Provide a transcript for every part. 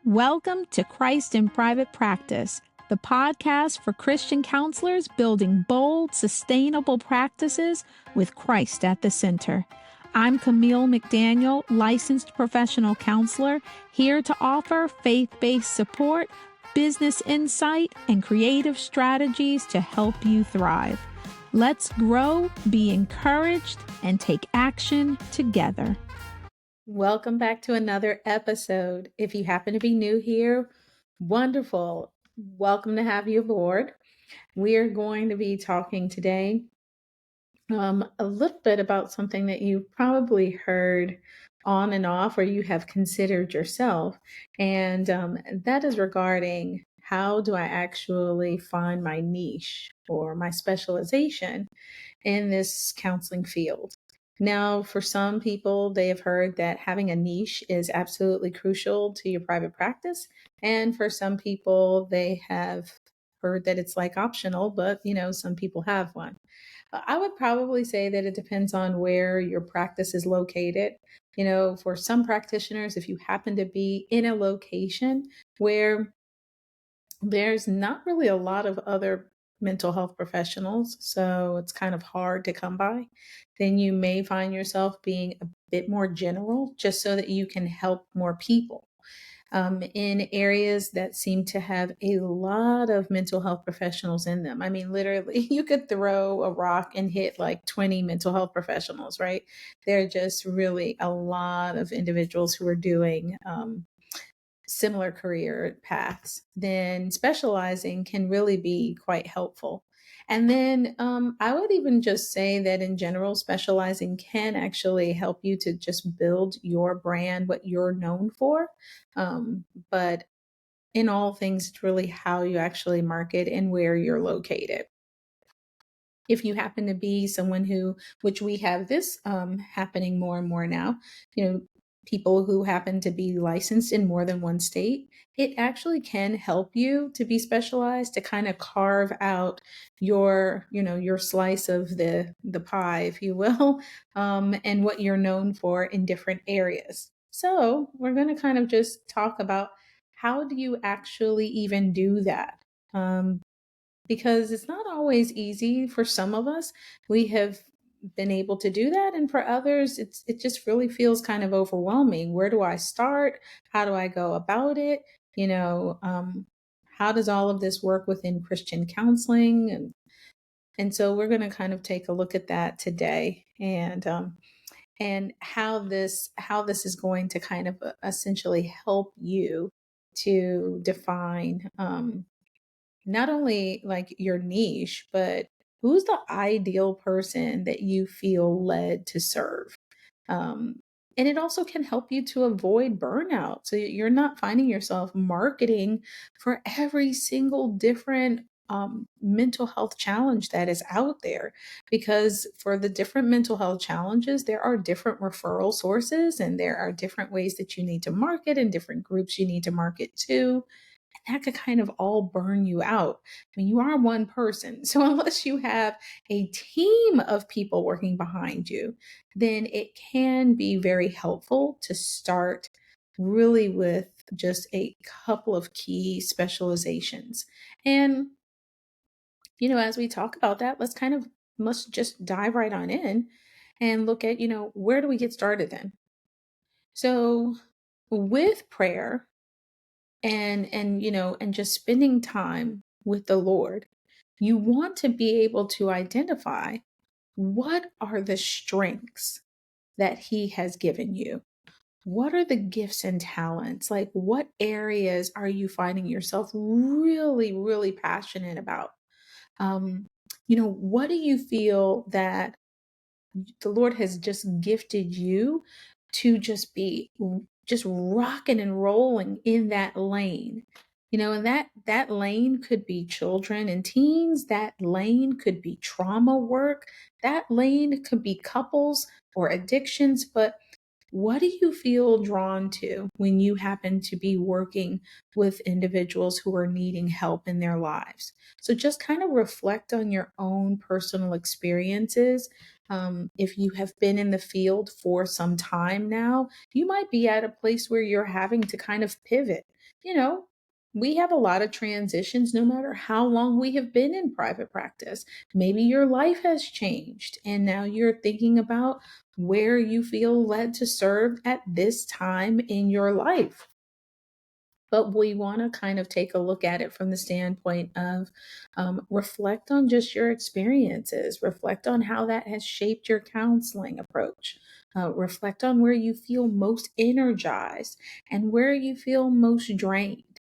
Welcome to Christ in Private Practice, the podcast for Christian counselors building bold, sustainable practices with Christ at the center. I'm Camille McDaniel, licensed professional counselor, here to offer faith-based support, business insight, and creative strategies to help you thrive. Let's grow, be encouraged, and take action together. Welcome back to another episode. If you happen to be new here, wonderful. Welcome to have you aboard. We're going to be talking today a little bit about something that you've probably heard on and off or you have considered yourself. And that is regarding how do I actually find my niche or my specialization in this counseling field. Now, for some people, they have heard that having a niche is absolutely crucial to your private practice. And for some people, they have heard that it's like optional, but some people have one. I would probably say that it depends on where your practice is located. For some practitioners, if you happen to be in a location where there's not really a lot of other mental health professionals, so it's kind of hard to come by, then you may find yourself being a bit more general just so that you can help more people. In areas that seem to have a lot of mental health professionals in them. I mean, literally, you could throw a rock and hit like 20 mental health professionals, right? There are just really a lot of individuals who are doing similar career paths, then specializing can really be quite helpful. And then I would even just say that in general, specializing can actually help you to just build your brand, what you're known for. But in all things, it's really how you actually market and where you're located. If you happen to be someone who, which we have this happening more and more now, people who happen to be licensed in more than one state, it actually can help you to be specialized, to kind of carve out your slice of the pie, if you will, and what you're known for in different areas. So we're going to kind of just talk about how do you actually even do that? Because it's not always easy for some of us. We have been able to do that, and for others it just really feels kind of overwhelming. Where do I start? How do I go about it? How does all of this work within Christian counseling? And so we're going to kind of take a look at that today, and how this is going to kind of essentially help you to define not only like your niche, but who's the ideal person that you feel led to serve. Um, and it also can help you to avoid burnout. So you're not finding yourself marketing for every single different mental health challenge that is out there. Because for the different mental health challenges, there are different referral sources and there are different ways that you need to market and different groups you need to market to. That could kind of all burn you out. I mean, you are one person. So unless you have a team of people working behind you, then it can be very helpful to start really with just a couple of key specializations. And, as we talk about that, let's just dive right on in and look at, where do we get started then? So with prayer, and just spending time with the Lord, you want to be able to identify what are the strengths that he has given you. What are the gifts and talents? Like, what areas are you finding yourself really, really passionate about? What do you feel that the Lord has just gifted you to just be just rocking and rolling in that lane? And that lane could be children and teens, that lane could be trauma work, that lane could be couples or addictions. But What do you feel drawn to when you happen to be working with individuals who are needing help in their lives? So just kind of reflect on your own personal experiences. If you have been in the field for some time now, you might be at a place where you're having to kind of pivot. You know, we have a lot of transitions no matter how long we have been in private practice. Maybe your life has changed and now you're thinking about where you feel led to serve at this time in your life. But we want to kind of take a look at it from the standpoint of reflect on just your experiences, reflect on how that has shaped your counseling approach, reflect on where you feel most energized and where you feel most drained.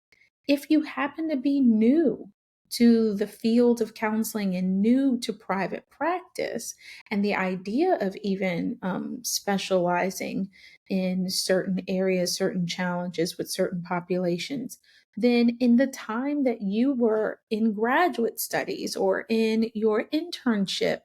If you happen to be new to the field of counseling and new to private practice, and the idea of even specializing in certain areas, certain challenges with certain populations, then in the time that you were in graduate studies or in your internship,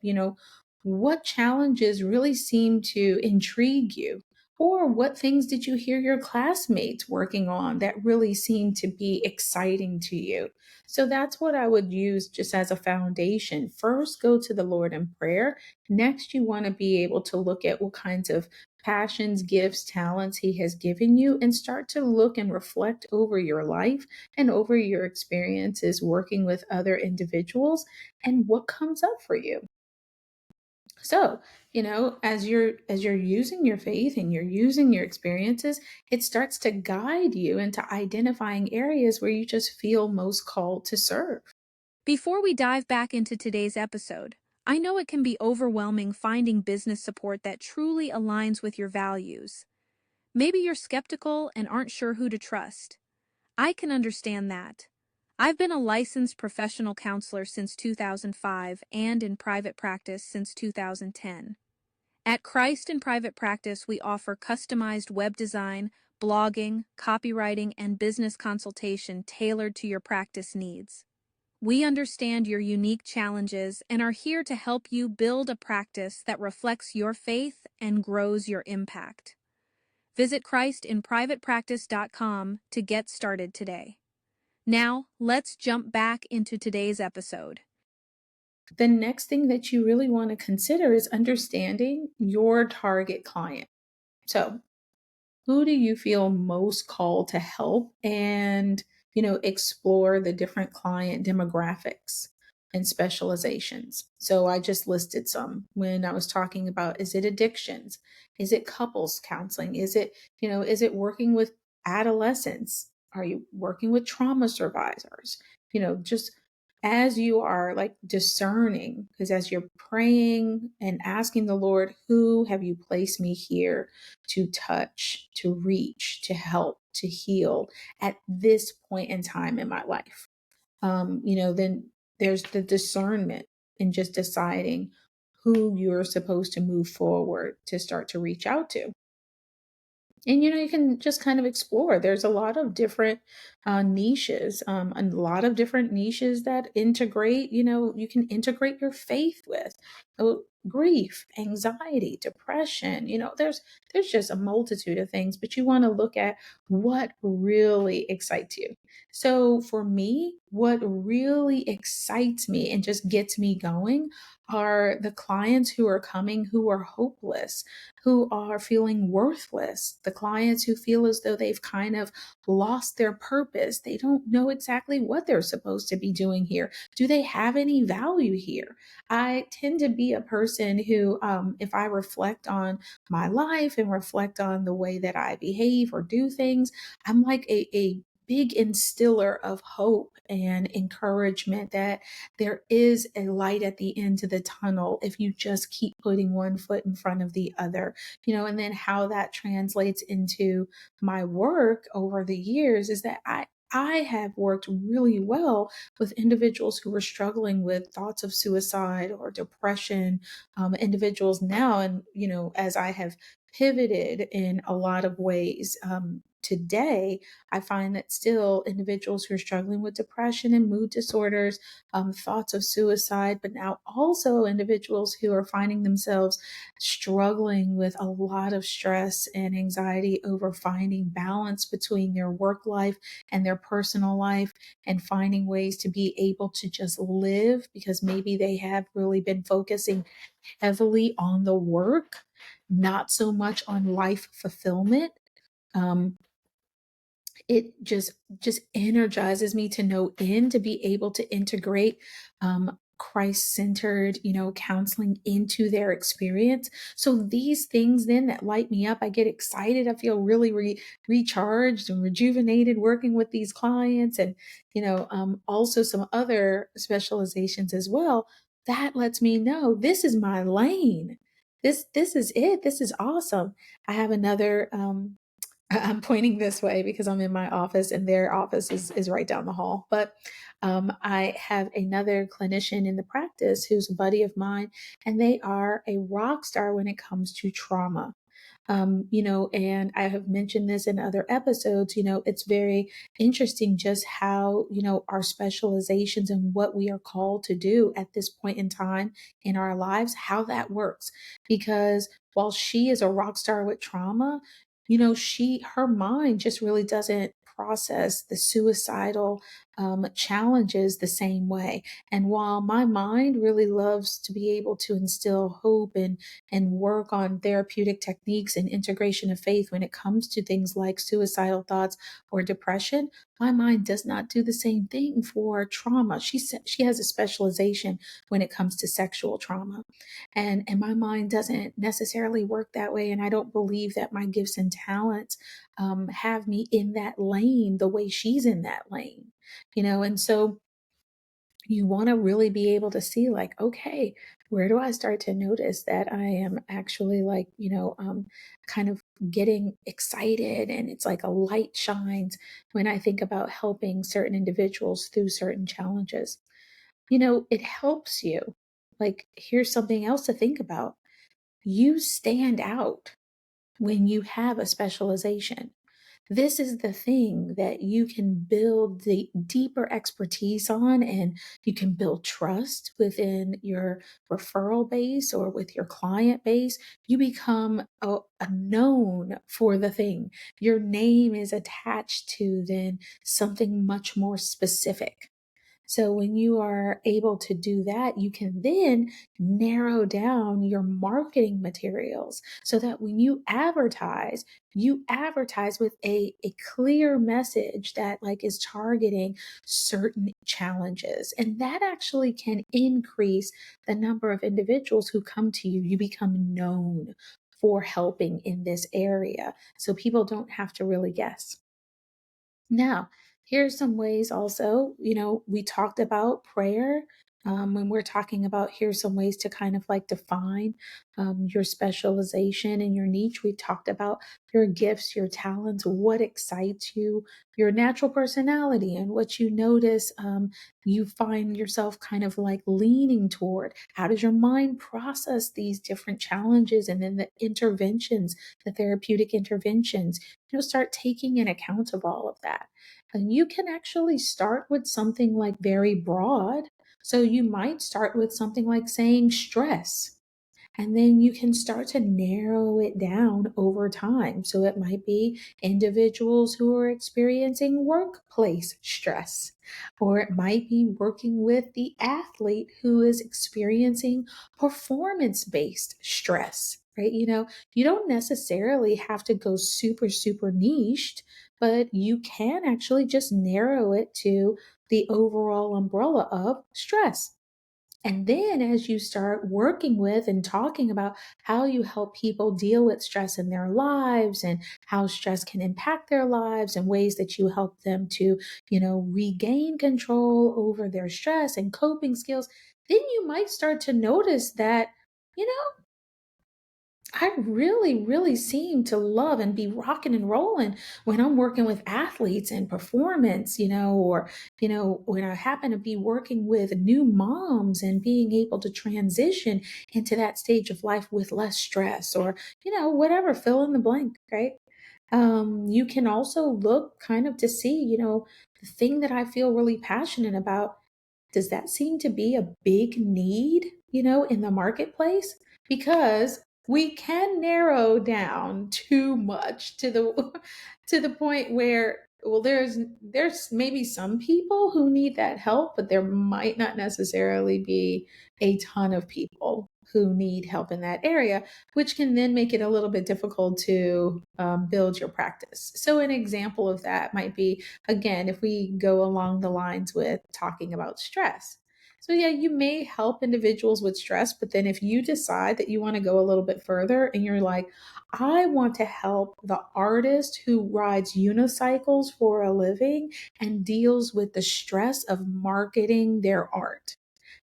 what challenges really seem to intrigue you? Or what things did you hear your classmates working on that really seemed to be exciting to you? So that's what I would use just as a foundation. First, go to the Lord in prayer. Next, you want to be able to look at what kinds of passions, gifts, talents He has given you and start to look and reflect over your life and over your experiences working with other individuals and what comes up for you. So, as you're using your faith and you're using your experiences, it starts to guide you into identifying areas where you just feel most called to serve. Before we dive back into today's episode, I know it can be overwhelming finding business support that truly aligns with your values. Maybe you're skeptical and aren't sure who to trust. I can understand that. I've been a licensed professional counselor since 2005 and in private practice since 2010. At Christ in Private Practice, we offer customized web design, blogging, copywriting, and business consultation tailored to your practice needs. We understand your unique challenges and are here to help you build a practice that reflects your faith and grows your impact. Visit ChristinPrivatePractice.com to get started today. Now, let's jump back into today's episode. The next thing that you really want to consider is understanding your target client. So, who do you feel most called to help and explore the different client demographics and specializations? So I just listed some when I was talking about, is it addictions, is it couples counseling, is it working with adolescents, are you working with trauma survivors? Just as you are like discerning, because as you're praying and asking the Lord, who have you placed me here to touch, to reach, to help, to heal at this point in time in my life. Then there's the discernment in just deciding who you're supposed to move forward to start to reach out to. And you can just kind of explore. There's a lot of different niches, a lot of different niches that integrate. You can integrate your faith with grief, anxiety, depression. There's just a multitude of things, but you want to look at what really excites you. So for me, what really excites me and just gets me going are the clients who are coming who are hopeless, who are feeling worthless, the clients who feel as though they've kind of lost their purpose. They don't know exactly what they're supposed to be doing here. Do they have any value here? I tend to be a person who, if I reflect on my life and reflect on the way that I behave or do things, I'm like a big instiller of hope and encouragement that there is a light at the end of the tunnel if you just keep putting one foot in front of the other. And then how that translates into my work over the years is that I have worked really well with individuals who were struggling with thoughts of suicide or depression, individuals now. And, as I have pivoted in a lot of ways, today, I find that still individuals who are struggling with depression and mood disorders, thoughts of suicide, but now also individuals who are finding themselves struggling with a lot of stress and anxiety over finding balance between their work life and their personal life, and finding ways to be able to just live because maybe they have really been focusing heavily on the work, not so much on life fulfillment. Um, it just energizes me to know in to be able to integrate Christ-centered, counseling into their experience. So these things then that light me up, I get excited. I feel really recharged and rejuvenated working with these clients, and also some other specializations as well. That lets me know this is my lane. This is it. This is awesome. I have another I'm pointing this way because I'm in my office and their office is right down the hall. But I have another clinician in the practice who's a buddy of mine, and they are a rock star when it comes to trauma. And I have mentioned this in other episodes, it's very interesting just how, our specializations and what we are called to do at this point in time in our lives, how that works. Because while she is a rock star with trauma, her mind just really doesn't process the suicidal challenges the same way. And while my mind really loves to be able to instill hope and work on therapeutic techniques and integration of faith when it comes to things like suicidal thoughts or depression, my mind does not do the same thing for trauma. She has a specialization when it comes to sexual trauma. And my mind doesn't necessarily work that way. And I don't believe that my gifts and talents have me in that lane the way she's in that lane, and so you want to really be able to see, like, okay, where do I start to notice that I am actually, like, kind of getting excited, and it's like a light shines when I think about helping certain individuals through certain challenges. It helps you. Like, here's something else to think about. You stand out when you have a specialization. This is the thing that you can build the deeper expertise on, and you can build trust within your referral base or with your client base. You become a known for the thing. Your name is attached to then something much more specific. So when you are able to do that, you can then narrow down your marketing materials so that when you advertise with a clear message that, like, is targeting certain challenges. And that actually can increase the number of individuals who come to you. You become known for helping in this area. So people don't have to really guess. Now, here's some ways also, we talked about prayer. When we're talking about, here's some ways to kind of like define your specialization and your niche. We talked about your gifts, your talents, what excites you, your natural personality, and what you notice you find yourself kind of like leaning toward. How does your mind process these different challenges, and then the interventions, the therapeutic interventions? Start taking an account of all of that. And you can actually start with something like very broad. So you might start with something like saying stress. And then you can start to narrow it down over time. So it might be individuals who are experiencing workplace stress, or it might be working with the athlete who is experiencing performance based stress, right? You don't necessarily have to go super, super niched, but you can actually just narrow it to the overall umbrella of stress. And then as you start working with and talking about how you help people deal with stress in their lives, and how stress can impact their lives, and ways that you help them to, regain control over their stress and coping skills, then you might start to notice that, you know, I really, really seem to love and be rocking and rolling when I'm working with athletes and performance, or, when I happen to be working with new moms and being able to transition into that stage of life with less stress, or, whatever, fill in the blank, right? You can also look kind of to see, the thing that I feel really passionate about, does that seem to be a big need, in the marketplace? Because we can narrow down too much to the to the point where, well, there's maybe some people who need that help, but there might not necessarily be a ton of people who need help in that area, which can then make it a little bit difficult to build your practice. So an example of that might be, again, if we go along the lines with talking about stress. So, yeah, you may help individuals with stress, but then if you decide that you want to go a little bit further and you're like, I want to help the artist who rides unicycles for a living and deals with the stress of marketing their art.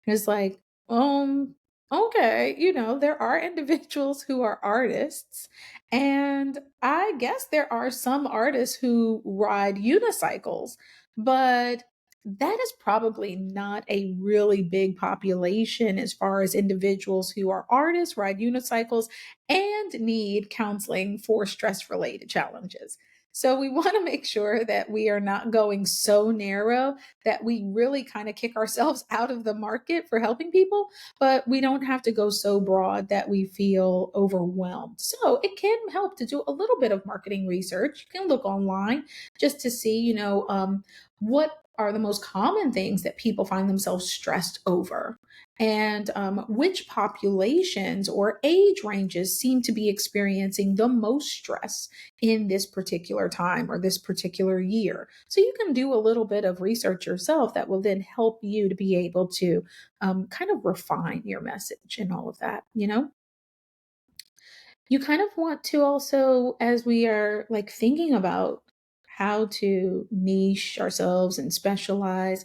It's like, okay, there are individuals who are artists, and I guess there are some artists who ride unicycles, but that is probably not a really big population as far as individuals who are artists, ride unicycles, and need counseling for stress related challenges. So we want to make sure that we are not going so narrow that we really kind of kick ourselves out of the market for helping people, but we don't have to go so broad that we feel overwhelmed. So it can help to do a little bit of marketing research. You can look online just to see, what are the most common things that people find themselves stressed over, and which populations or age ranges seem to be experiencing the most stress in this particular time or this particular year. So you can do a little bit of research yourself that will then help you to be able to kind of refine your message and all of that, You kind of want to also, as we are like thinking about how to niche ourselves and specialize,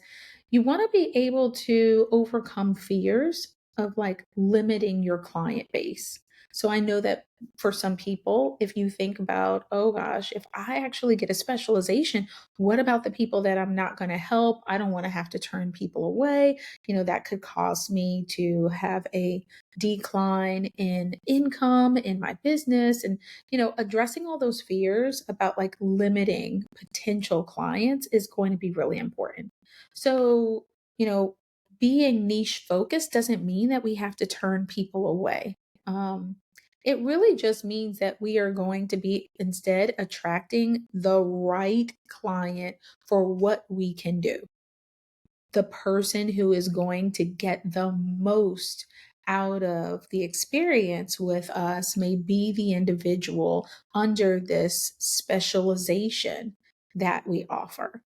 you want to be able to overcome fears of like limiting your client base. So I know that for some people, if you think about, oh gosh, if I actually get a specialization, what about the people that I'm not going to help? I don't want to have to turn people away. That could cause me to have a decline in income in my business, and addressing all those fears about like limiting potential clients is going to be really important. So, being niche focused doesn't mean that we have to turn people away. um, it really just means that we are going to be instead attracting the right client for what we can do. The person who is going to get the most out of the experience with us may be the individual under this specialization that we offer.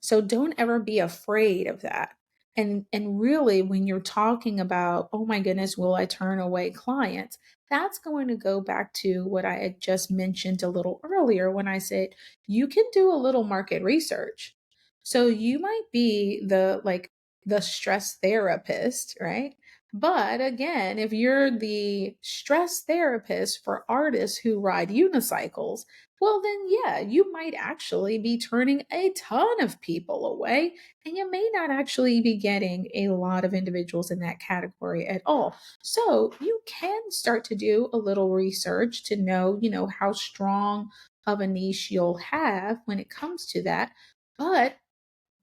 So don't ever be afraid of that. And really, when you're talking about, oh my goodness, will I turn away clients? That's going to go back to what I had just mentioned a little earlier when I said you can do a little market research. So you might be the stress therapist, right? But again, if you're the stress therapist for artists who ride unicycles, well, then yeah, you might actually be turning a ton of people away, and you may not actually be getting a lot of individuals in that category at all. So you can start to do a little research to know, how strong of a niche you'll have when it comes to that. But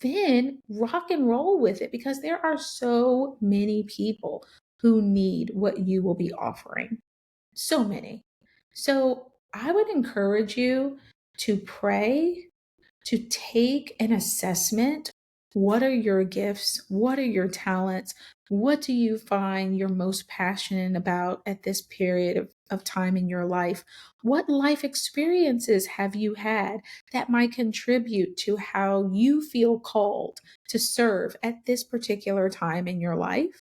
then rock and roll with it, because there are so many people who need what you will be offering. So many. So I would encourage you to pray, to take an assessment. What are your gifts? What are your talents? What do you find you're most passionate about at this period of time in your life? What life experiences have you had that might contribute to how you feel called to serve at this particular time in your life?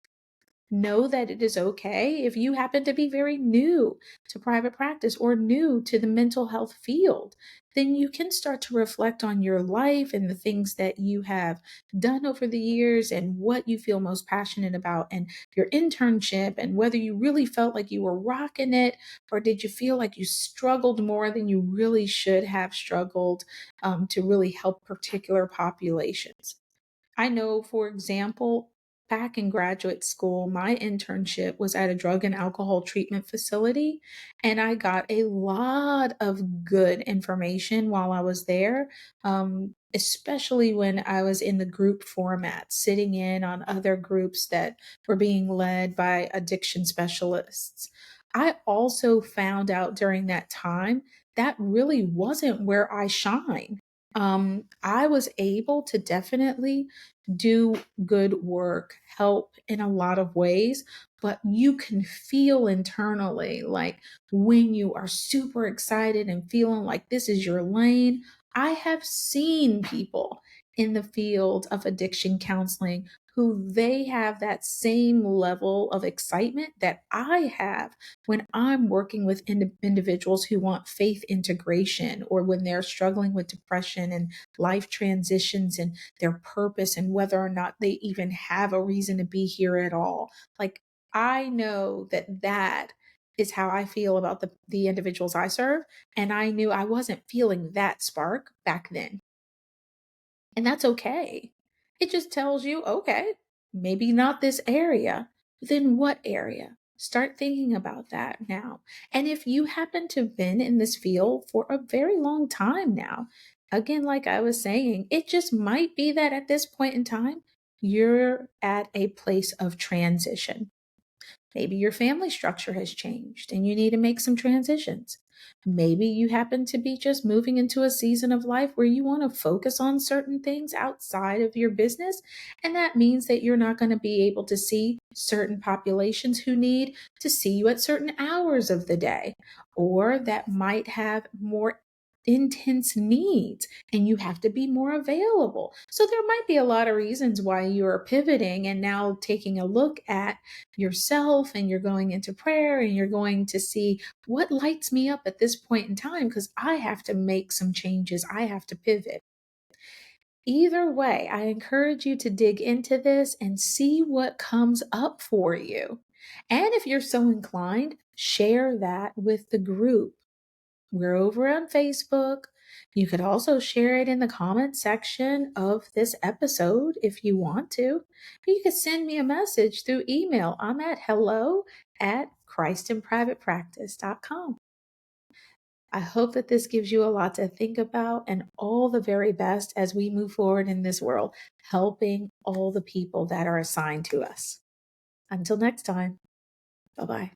Know that it is okay if you happen to be very new to private practice or new to the mental health field. Then you can start to reflect on your life and the things that you have done over the years and what you feel most passionate about, and your internship, and whether you really felt like you were rocking it, or did you feel like you struggled more than you really should have struggled, to really help particular populations. I know, for example, back in graduate school, my internship was at a drug and alcohol treatment facility, and I got a lot of good information while I was there, especially when I was in the group format, sitting in on other groups that were being led by addiction specialists. I also found out during that time that really wasn't where I shine. I was able to definitely do good work, help in a lot of ways, but you can feel internally like when you are super excited and feeling like this is your lane. I have seen people in the field of addiction counseling who they have that same level of excitement that I have when I'm working with individuals who want faith integration or when they're struggling with depression and life transitions and their purpose and whether or not they even have a reason to be here at all. Like, I know that that is how I feel about the individuals I serve. And I knew I wasn't feeling that spark back then. And that's okay. It just tells you, okay, maybe not this area, then what area? Start thinking about that now. And if you happen to have been in this field for a very long time now, again, like I was saying, it just might be that at this point in time, you're at a place of transition. Maybe your family structure has changed and you need to make some transitions. Maybe you happen to be just moving into a season of life where you want to focus on certain things outside of your business. And that means that you're not going to be able to see certain populations who need to see you at certain hours of the day, or that might have more intense needs and you have to be more available. So there might be a lot of reasons why you're pivoting and now taking a look at yourself and you're going into prayer and you're going to see what lights me up at this point in time because I have to make some changes. I have to pivot. Either way, I encourage you to dig into this and see what comes up for you. And if you're so inclined, share that with the group. We're over on Facebook. You could also share it in the comment section of this episode if you want to. You could send me a message through email. I'm at hello@christinprivatepractice.com. I hope that this gives you a lot to think about and all the very best as we move forward in this world, helping all the people that are assigned to us. Until next time, bye-bye.